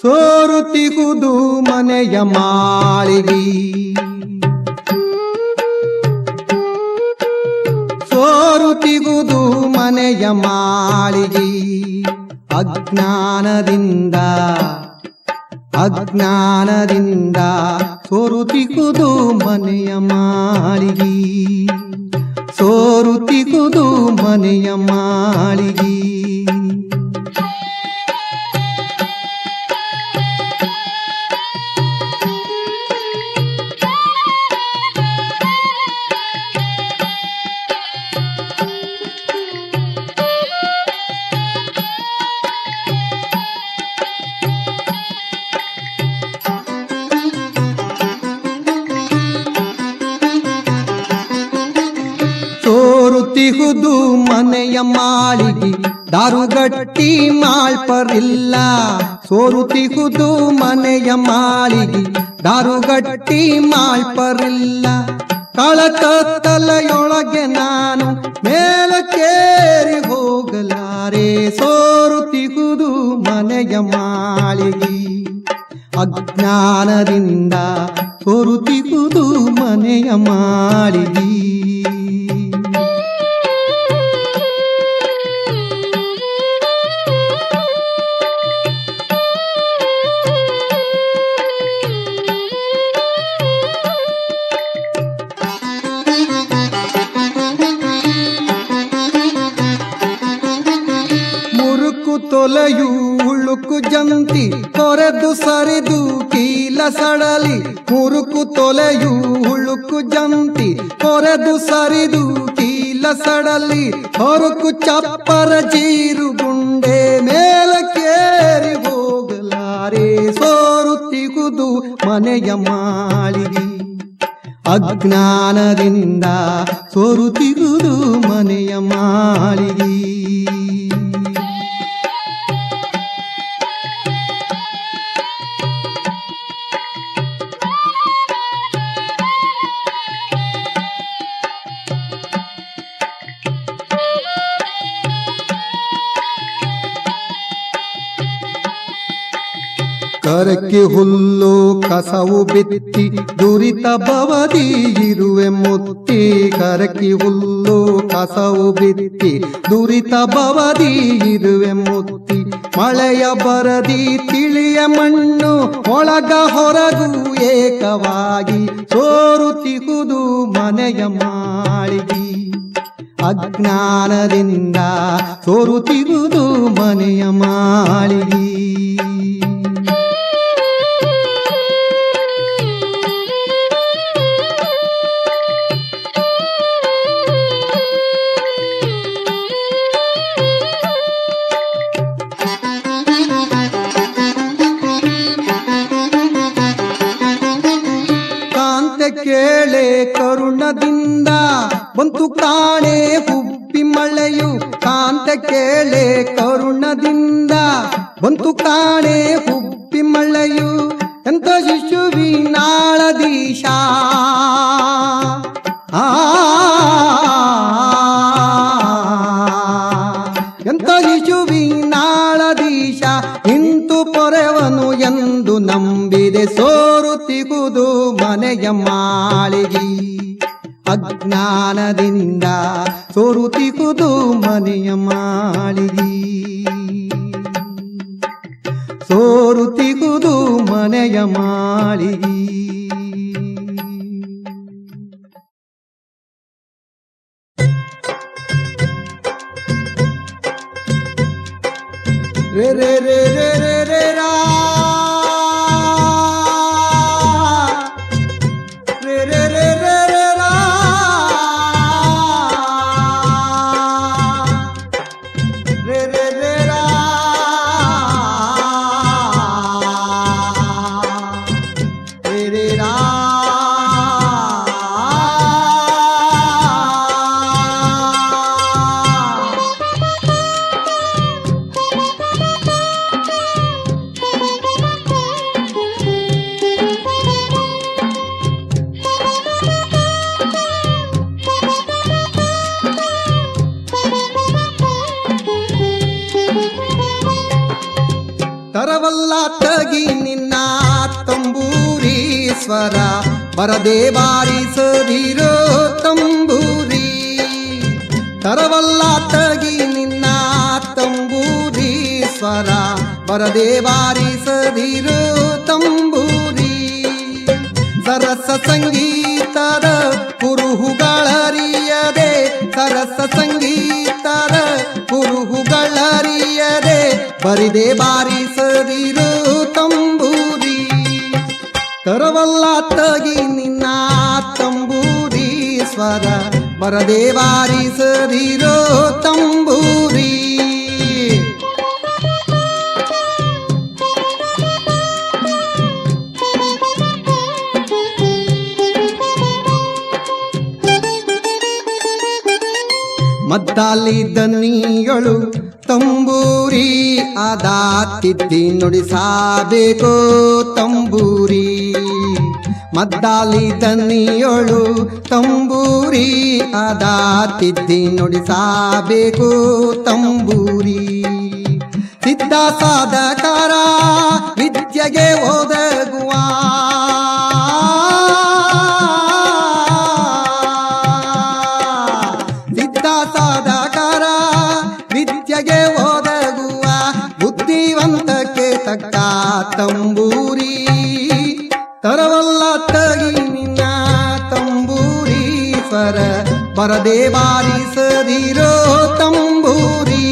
ಸೋರುತಿಗುದು ಮನೆಯ ಮಾಳಿಗಿ, ಸೋರುತಿಗುದು ಮನೆಯ ಮಾಳಿಗಿ. ಅಜ್ಞಾನದಿಂದ ಅಜ್ಞಾನದಿಂದ ಸೋರುತಿಗುದು ಮನೆಯ ಮಾಳಿಗಿ, ಸೋರುತಿಗುದು ಮನೆಯ ಮಾಳಿಗಿ. ಸೋರುತಿಗುದು ಮನೆಯ ಮಾಳಿಗಿ, ದಾರುಗಟ್ಟಿ ಮಾಳ್ಪರಿಲ್ಲ. ಸೋರುತಿಗುದು ಮನೆಯ ಮಾಳಿಗಿ, ದಾರುಗಟ್ಟಿ ಮಾಳ್ಪರಿಲ್ಲ. ಕಳಕತ್ತಲೆಯೊಳಗೆ ನಾನು ಮೇಲಕ್ಕೇರಿ ಹೋಗಲಾರೆ. ಸೋರುತಿಗುದು ಮನೆಯ ಮಾಳಿಗಿ, ಅಜ್ಞಾನದಿಂದ ಸೋರುತಿಗುದು ಮನೆಯ ಮಾಳಿಗಿ. ತೊಲೆಯು ಉಳುಕು ಜಂತಿ ಕೊರೆದು ಸರಿದು ಕೀಲ ಸಡಲಿ. ಮುರುಕು ತೊಲೆಯು ಉಳುಕು ಜಂತಿ ಕೊರೆದು ಸರಿದು ಕೀಲ ಸಡಲಿ. ಹೊರಕು ಚಪ್ಪರ ಜೀರು ಗುಂಡೆ ಮೇಲಕ್ಕೇರಿ ಹೋಗಲಾರೆ. ಸೋರುತಿಗುದು ಮನೆಯ ಮಾಳಿಗಿ, ಅಜ್ಞಾನದಿಂದ ಸೋರುತಿಗುದು ಮನೆಯ ಮಾಳಿಗಿ. ಕರಕ್ಕೆ ಹುಲ್ಲು ಕಸವು ಬಿತ್ತಿ ದುರಿತ ಬವದಿ ಇರುವೆ ಮುತ್ತಿ. ಕರಕ್ಕೆ ಹುಲ್ಲು ಕಸವು ಬಿತ್ತಿ ದುರಿತ ಬವದಿ ಇರುವೆ ಮುತ್ತಿ. ಮಳೆಯ ಬರದಿ ತಿಳಿಯ ಮಣ್ಣು ಒಳಗ ಹೊರಗು ಏಕವಾಗಿ. ಸೋರುತಿಗುದು ಮನೆಯ ಮಾಳಿಗಿ, ಅಜ್ಞಾನದಿಂದ ಸೋರುತಿಗುದು ಮನೆಯ ಮಾಳಿಗಿ. ಕೇಳೆ ಕರುಣದಿಂದ ಬಂತು ಕಾಣೆ ಹುಬ್ಬಿ ಮಳೆಯು. ಕಾಂತ ಕೇಳೆ ಕರುಣದಿಂದ ಬಂತು ಕಾಣೆ ಹುಬ್ಬಿ ಮಳೆಯು. ಎಂತ ಶಿಶುವಿನಾಳದೀಶ ಎಂತ ಶಿಶುವಿನಾಳದೀಶ ನಿಂತು ಪೊರೆವನು ಎಂದು ನಂಬಿದೆ. ಸೋರುತಿಗುದು ಮನೆಯ ಮಾಳಿಗಿ, ಅಜ್ಞಾನದಿಂದ ಸೋರುತಿಗುದು ಮನೆಯ ಮಾಳಿಗಿ. ಸೋರುತಿಗುದು ಮನೆಯ ಮಾಳಿಗಿ. ತರವಲ್ಲ ತಗಿ ನಿನ್ನ ತಂಬೂರಿ ಸ್ವರ ಬರದೆ ಬಾರಿಸದಿರೋ ತಂಬೂರಿ ತರವಲ್ಲ ತಗಿ ನಿನ್ನ ತಂಬೂರಿ ಸ್ವರ ಬರದೆ ಬಾರಿಸದಿರೋ ತಂಬೂರಿ ಸರಸ ಸಂಗೀತದ ಕುರುಹುಗಳರಿಯದೆ ಸರಸ ಸಂಗೀತದ ಕುರುಹುಗಳರಿಯದೆ ಬರಿದೆ ಬಾರಿಸದಿರೋ ತಂಬೂರಿ ತರವಲ್ಲ ತಗಿ ನಿನ್ನ ತಂಬೂರಿ ಸ್ವರ ಬರದೆ ಬಾರಿಸದಿರೋ ತಂಬೂರಿ ಮದ್ದಾಲಿ ದನಿಯೊಳು ತಂಬೂರಿ ಆದ ತಿದ್ದಿ ನುಡಿಸಬೇಕು ತಂಬೂರಿ ಮದ್ದಾಲಿ ದನಿಯೊಳು ತಂಬೂರಿ ಆದ ತಿದ್ದಿ ನುಡಿಸಬೇಕು ತಂಬೂರಿ ಸಿದ್ಧ ಸಾಧಕರ ವಿದ್ಯೆಗೆ ಒದಗುವ ಸಾಧಕರ ವಿದ್ಯೆಗೆ ಒದಗುವ ಬುದ್ಧಿವಂತಕ್ಕೆ ತಕ್ಕ ತಂಬೂರಿ ತರವಲ್ಲ ತಗಿ ನಿನ್ನ ತಂಬೂರಿ ಸ್ವರ ಬರದೆ ಬಾರಿಸದಿರೋ ತಂಬೂರಿ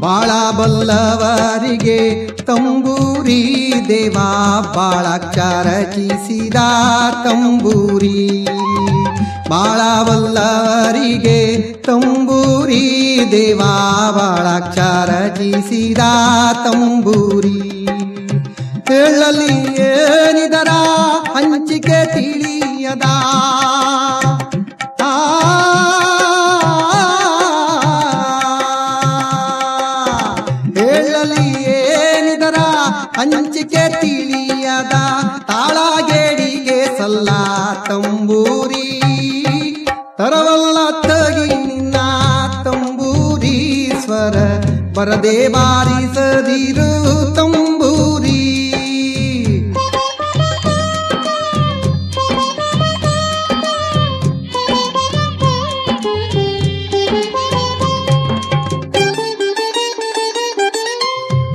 ಬಾಳ ಬಲ್ಲವರಿಗೆ ತಂಬೂರಿ ದೇವ ಬಾಳಾಕ್ಷರ ರಚಿಸಿದ ತಂಬೂರಿ ಬಾಳ ಬಲ್ಲವರಿಗೆ ತಂಬೂರಿ ದೇವ ಬಾಳಾಕ್ಷರ ರಚಿಸಿದ ತಂಬೂರಿ ಹೇಳಲಿ ಏನಿದರ ಹಂಚಿಕೆ ತಿಳಿಯದ ಹಂಚಿಕೆ ತಿಳಿಯದ ತಾಳಗೇಡಿಗೆ ಸಲ್ಲ ತಂಬೂರಿ ತರವಲ್ಲ ತಗಿ ನಿನ್ನ ತಂಬೂರಿ ಸ್ವರ ಬರದೆ ಬಾರಿಸದಿರು ತಂಬೂರಿ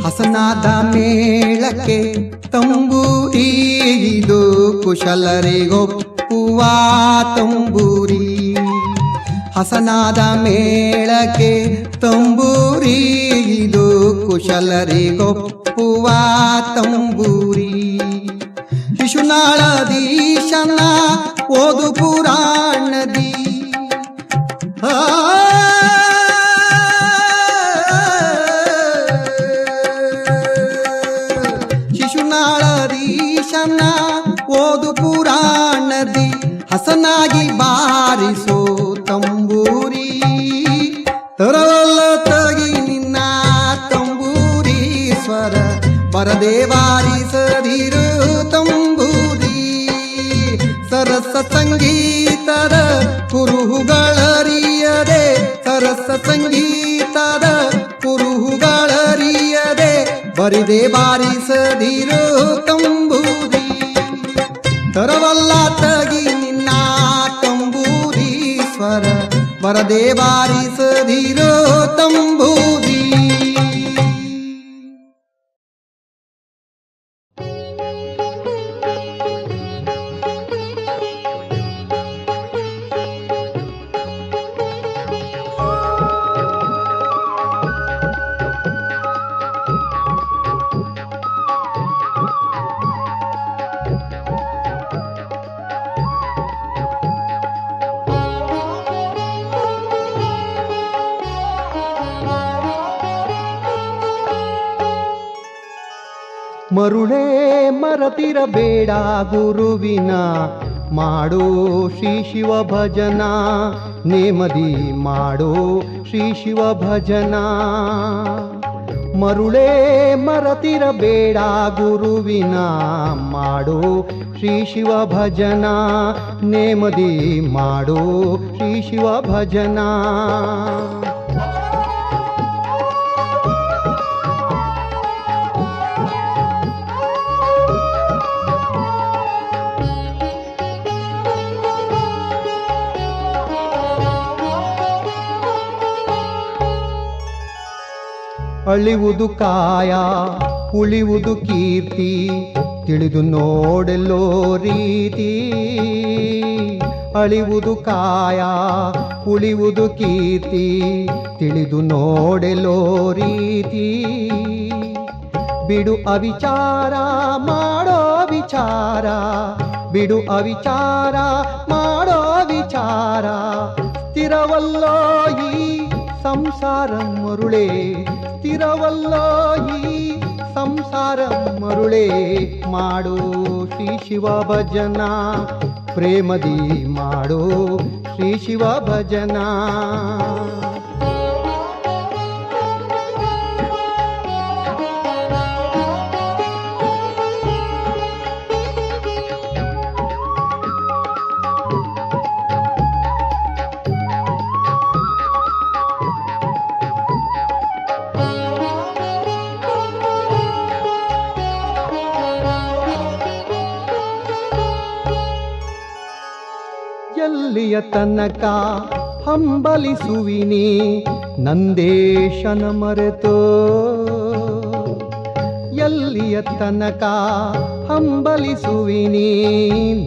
ಹಸನಾದ ಮೇಳಕ್ಕೆ ತಂಬೂರಿ ಇದು ಕುಶಲರಿಗೊಪ್ಪುವ ತಂಬೂರಿ ಹಸನಾದ ಮೇಳಕ್ಕೆ ತಂಬೂರಿ ಇದು ಕುಶಲರಿಗೊಪ್ಪುವ ತಂಬೂರಿ ಶಿಶುನಾಳದೀಶನ ಓದು ಪುರಾಣದಿ ಶಿಶುನಾಳದೀಶನ ಓದು ಪುರಾಣದಿ ಹಸನಾಗಿ ಬಾರಿಸೋ ತಂಬೂರಿ ತರವಲ್ಲ ತಗಿ ನಿನ್ನ ತಂಬೂರಿ ಸ್ವರ ಬರದೆ ಬಾರಿಸದಿರು ತಂಬೂರಿ ಸರಸ ಸಂಗೀತದ ಕುರುಹುಗಳರಿಯದೆ ಸರಸ ಸಂಗೀತದ ಕುರುಹುಗಳರಿಯದೆ ಬರಿದೆ ಬಾರಿಸದಿರು ತಂಬೂರಿ ತರವಲ್ಲ ತಗಿ ನಿನ್ನ ತಂಬೂರಿ ಸ್ವರ ಬರದೆ ಬಾರಿಸದಿರು ತಂಬೂರಿ ಮರುಳೇ ಮರತಿರಬೇಡ ಗುರುವಿನ ಮಾಡೋ ಶ್ರೀ ಶಿವ ಭಜನ ನೇಮದಿ ಮಾಡೋ ಶ್ರೀ ಶಿವ ಭಜನ ಮರುಳೇ ಮರತಿರಬೇಡ ಗುರುವಿನ ಮಾಡು ಶ್ರೀ ಶಿವ ಭಜನ ನೇಮದಿ ಮಾಡು ಶ್ರೀ ಶಿವ ಭಜನ ಅಳಿವುದು ಕಾಯ ಉಳಿವುದು ಕೀರ್ತಿ ತಿಳಿದು ನೋಡೆಲ್ಲೋ ರೀತಿ ಅಳಿವುದು ಕಾಯ ಉಳಿವುದು ಕೀರ್ತಿ ತಿಳಿದು ನೋಡೆಲ್ಲೋ ರೀತಿ ಬಿಡು ಅವಿಚಾರ ಮಾಡೋ ವಿಚಾರ ಬಿಡು ಅವಿಚಾರ ಮಾಡೋ ವಿಚಾರ ಸ್ಥಿರವಲ್ಲೋ ಈ ಸಂಸಾರ ಮರುಳೇ ಸ್ಥಿರವಲ್ಲೋ ಈ ಸಂಸಾರ ಮರುಳೇ ಮಾಡು ಶ್ರೀ ಶಿವ ಭಜನ ಪ್ರೇಮದಿ ಮಾಡು ಶ್ರೀ ಶಿವ ಭಜನ ಎಲ್ಲಿಯ ತನಕ ಹಂಬಲಿಸುವಿನಿ ನಂದೇಶನ ಮರೆತೋ ಎಲ್ಲಿಯ ತನಕ ಹಂಬಲಿಸುವಿನಿ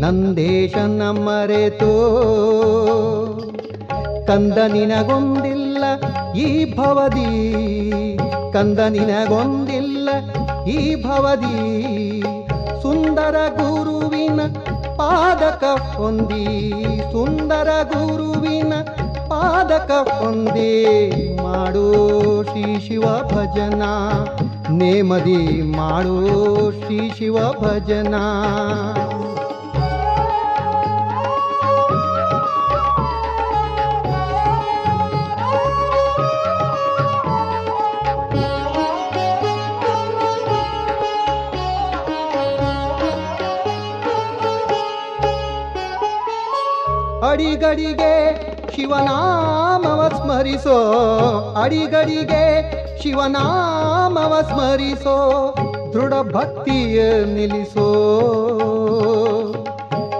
ನಂದೇಶನ ಮರೆತೋ ಕಂದ ನಿನಗೊಂದಿಲ್ಲ ಈ ಭವದಿ ಕಂದ ನಿನಗೊಂದಿಲ್ಲ ಈ ಭವದಿ ಸುಂದರ ಗುರುವಿನ ಪಾದಕ ಹೊಂದಿ ಸುಂದರ ಗುರುವಿನ ಪಾದಕ ಹೊಂದಿ ಮಾಡು ಶ್ರೀ ಶಿವ ಭಜನ ನೇಮದಿ ಮಾಡು ಶ್ರೀ ಶಿವ ಭಜನ ಅಡಿಗಡಿಗೆ ಶಿವನಾಮವ ಸ್ಮರಿಸೋ ಅಡಿಗಡಿಗೆ ಶಿವನಾಮವ ಸ್ಮರಿಸೋ ದೃಢ ಭಕ್ತಿಯ ನಿಲ್ಲಿಸೋ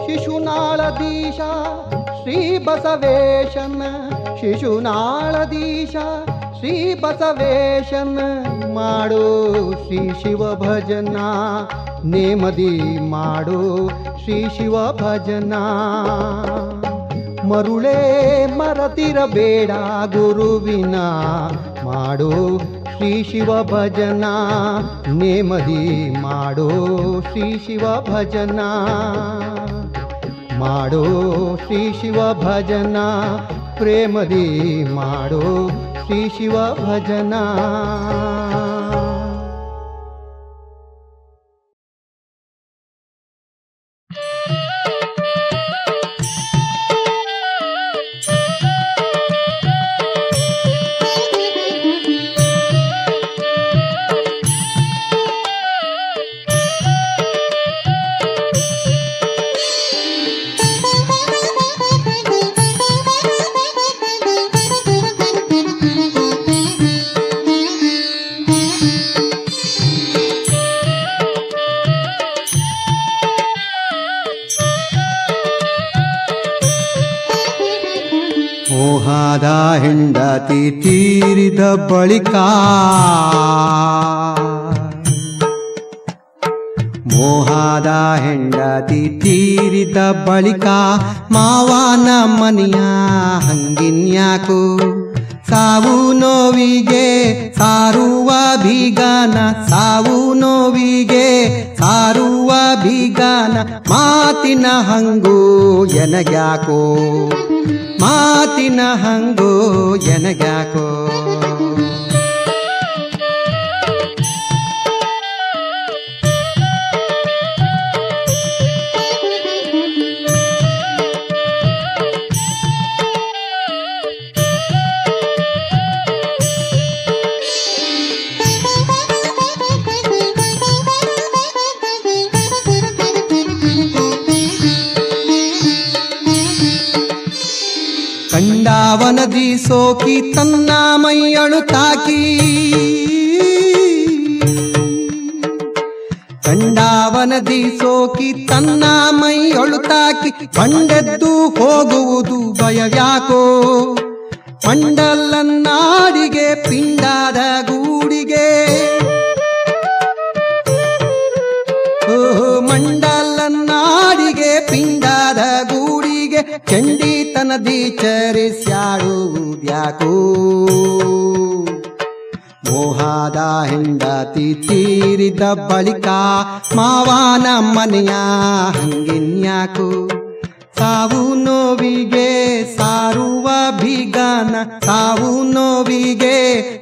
ಶಿಶುನಾಳದೀಶ ಶ್ರೀ ಬಸವೇಶನ ಶಿಶುನಾಳದೀಶ ಶ್ರೀ ಬಸವೇಶನ ಮಾಡು ಶ್ರೀ ಶಿವ ಭಜನ ನೇಮದಿ ಮಾಡು ಶ್ರೀ ಶಿವ ಭಜನ ಮರುಳೇ ಮರತಿರಬೇಡ ಗುರುವಿನ ಮಾಡು ಶ್ರೀ ಶಿವ ಭಜನ ನೇಮದಿ ಮಾಡು ಶ್ರೀ ಶಿವ ಭಜನ ಮಾಡು ಶ್ರೀ ಶಿವ ಭಜನ ಪ್ರೇಮದಿ ಮಾಡು ಶ್ರೀ ಶಿವ ಭಜನ ಮೋಹದ ಹೆಂಡತಿ ತೀರಿದ ಬಳಿಕ ಮೋಹದ ಹೆಂಡತಿ ತೀರಿದ ಬಳಿಕ ಮಾವನ ಮನೆಯ ಹಂಗಿನ್ಯಾಕು ಸಾವು ನೋವಿಗೆ ಸಾರುವ ಬೀಗಾನ ಸಾವು ನೋವಿಗೆ ಸಾರುವ ಬೀಗಾನ ಮಾತಿನ ಹಂಗು ಎನಗ್ಯಾಕೋ ಮಾತಿನ ಹಂಗೋ ಎನಗ್ಯಾಕೋ ಪಿಂಡಾವನದಿ ಸೋಕಿ ತನ್ನ ಮೈಯಳು ತಾಕಿ ಪಿಂಡಾವನದಿ ಸೋಕಿ ತನ್ನ ಮೈಯಳು ತಾಕಿ ಬಂಡೆದ್ದು ಹೋಗುವುದು ಭಯವ್ಯಾಕೋ ಮಂಡಲನ್ನಾಡಿಗೆ ಪಿಂಡಾದ ಗೂಡಿಗೆ ಮಂಡಲನ್ನಾಡಿಗೆ ಪಿಂಡಾದ ಗೂಡಿಗೆ ಚಂಡಿತನದಿ ಚರಿಸ್ಯಾಡುವುದ್ಯಾಕೋ ಮೋಹದ ಹೆಂಡತಿ ತೀರಿದ ಬಳಿಕ ಮಾವನ ಮನೆಯ ಹಂಗಿನ್ಯಾಕೋ ಸಾವು ನೋವಿಗೆ ಸಾರುವ ಬೀಗನ ಸಾವು ನೋವಿಗೆ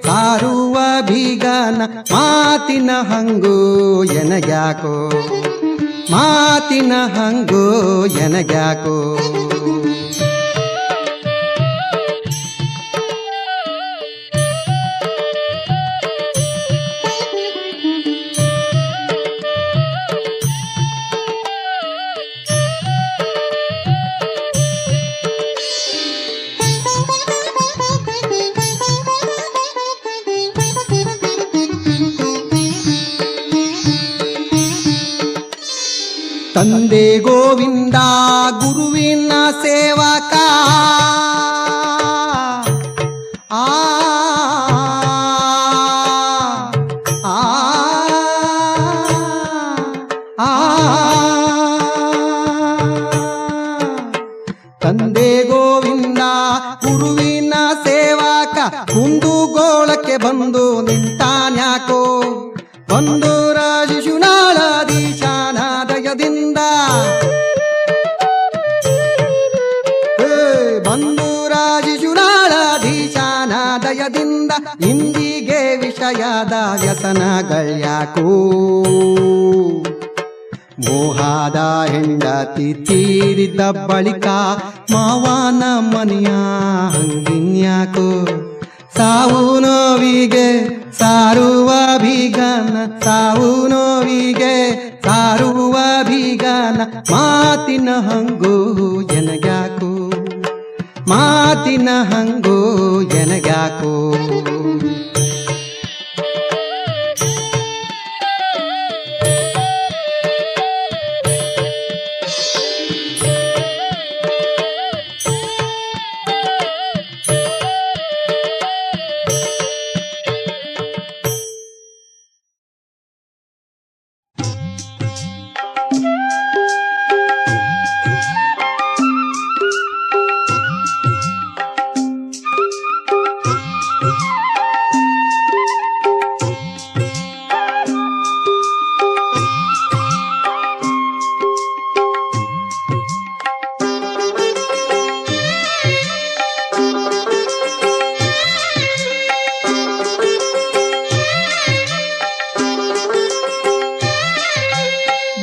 ಸಾರುವ ಬೀಗನ ಮಾತಿನ ಹಂಗೋ ಎನಗ್ಯಾಕೋ ಮಾತಿನ ಹಂಗೋ ಎನಗ್ಯಾಕೋ ತಂದೆ ಗೋವಿಂದ ಗುರುವಿನ ಸೇವಕ ಆ ಆ ಆ ತಂದೆ ಗೋವಿಂದ ಗುರುವಿನ ಸೇವಕ ಕುಂದುಗೋಳಕ್ಕೆ ಬಂದು ನಿಂತಾನ್ಯಾಕೋ ಬಂದು ರಾಜಶುನಾಳಾಧೀಶನ ದಯದಿಂದ ಬಂದು ರಾಜಶುನಾಳಾಧೀಶನ ದಯದಿಂದ ಇಂದಿಗೆ ವಿಷಯದ ವ್ಯಸನಗಳ್ಯಾಕೋ ಮೋಹದ ಹೆಂಡತಿ ತೀರಿದ ಬಳಿಕ ಮಾವನ ಮನೆಯ ಹಂಗಿನ್ಯಾಕೋ ಸಾವು ನೋವಿಗೆ ಸಾರುವ ಬೀಗನ ಸಾವು ನೋವಿಗೆ ಸಾರುವ ಬೀಗನ ಮಾತಿನ ಹಂಗೋ ಎನಗ್ಯಾಕೋ ಮಾತಿನ ಹಂಗೋ ಎನಗ್ಯಾಕೋ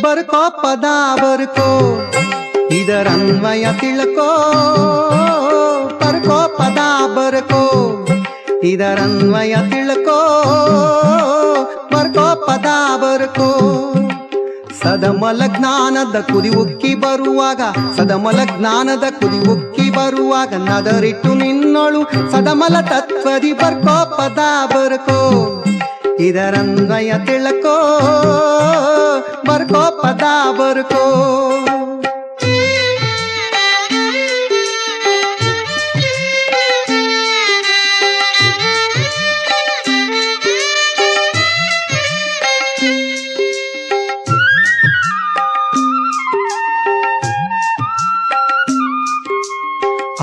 ಬರ್ಕೋ ಪದ ಬರ್ಕೋ ಇದರನ್ವಯ ತಿಳ್ಕೋ ಬರ್ಕೋ ಪದ ಬರ್ಕೋ ಇದರನ್ವಯ ತಿಳ್ಕೋ ಬರ್ಕೋ ಪದ ಬರ್ಕೋ ಸದಮಲ ಜ್ಞಾನದ ಕುದಿ ಉಕ್ಕಿ ಬರುವಾಗ ಸದಮಲ ಜ್ಞಾನದ ಕುದಿ ಉಕ್ಕಿ ಬರುವಾಗ ನದರಿಟ್ಟು ನಿನ್ನೊಳು ಸದಮಲ ತತ್ವದಿ ಬರ್ಕೋ ಪದ ಬರ್ಕೋ ಇದರನ್ವಯ ತಿಳ್ಕೋ ಬರ್ಕೋ ಪದ ಬರ್ಕೋ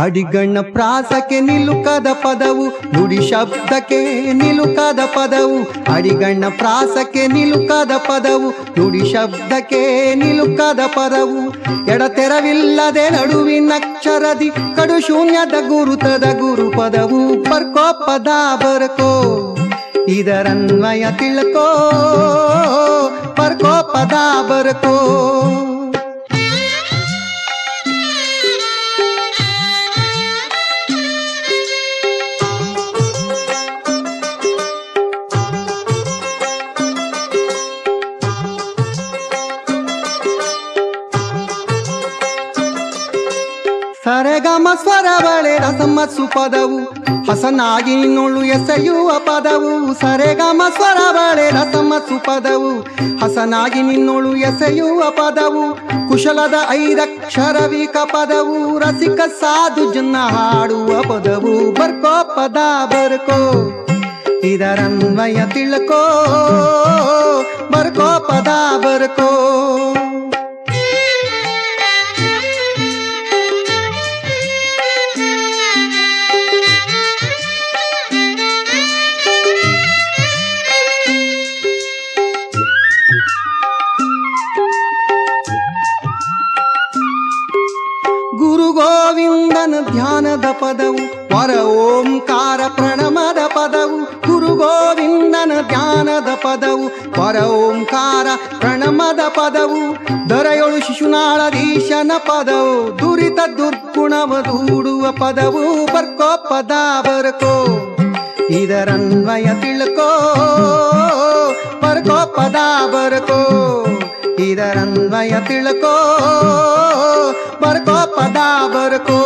ಅಡಿಗಣ್ಣ ಪ್ರಾಸಕ್ಕೆ ನಿಲುಕದ ಪದವು ನುಡಿ ಶಬ್ದಕ್ಕೆ ನಿಲುಕದ ಪದವು ಅಡಿಗಣ್ಣ ಪ್ರಾಸಕ್ಕೆ ನಿಲುಕದ ಪದವು ನುಡಿ ಶಬ್ದಕ್ಕೆ ನಿಲುಕದ ಪದವು ಎಡತೆರವಿಲ್ಲದೆ ನಡುವಿನಕ್ಷರದಿ ಕಡು ಶೂನ್ಯದ ಗುರುತದ ಗುರು ಪದವು ಬರ್ಕೋ ಪದ ಬರ್ಕೋ ಇದರನ್ವಯ ತಿಳ್ಕೋ ಬರ್ಕೋ ಪದ ಬರ್ಕೋ ಸರೆಗಮ ಸ್ವರ ಬಳೆ ರಸಮ ಸುಪದವು ಹಸನಾಗಿ ನಿನ್ನೊಳು ಎಸೆಯುವ ಪದವು ಸರೆಗಮ ಸ್ವರ ಬಳೆ ರಸಮ ಸುಪದವು ಹಸನಾಗಿ ನಿನ್ನೊಳು ಎಸೆಯುವ ಪದವು ಕುಶಲದ ಐದಕ್ಷರವಿಕ ಪದವು ರಸಿಕ ಸಾಧು ಜನ ಹಾಡುವ ಪದವು ಬರ್ಕೋ ಪದ ಬರ್ಕೋ ಇದರನ್ವಯ ತಿಳ್ಕೋ ಬರ್ಕೋ ಪದ ಬರ್ಕೋ ಗುರು ಗೋವಿಂದನ ಧ್ಯಾನದ ಪದವು ಪರ ಓಂಕಾರ ಪ್ರಣಮದ ಪದವು ಗುರು ಗೋವಿಂದನ ಧ್ಯಾನದ ಪದವು ಪರ ಓಂಕಾರ ಪ್ರಣಮದ ಪದವು ದೊರೆಯೊಳು ಶಿಶುನಾಳಧೀಶನ ಪದವು ದುರಿತ ದುರ್ಗುಣವ ದೂಡುವ ಪದವು ಬರ್ಕೋ ಪದ ಬರ್ಕೋ ಇದರನ್ವಯ ತಿಳ್ಕೋ ಬರ್ಕೋ ಪದ ಬರ್ಕೋ ಇದರನ್ವಯ ತಿಳ್ಕೋ ಬರ್ಕೋ ಪದ ಬರ್ಕೋ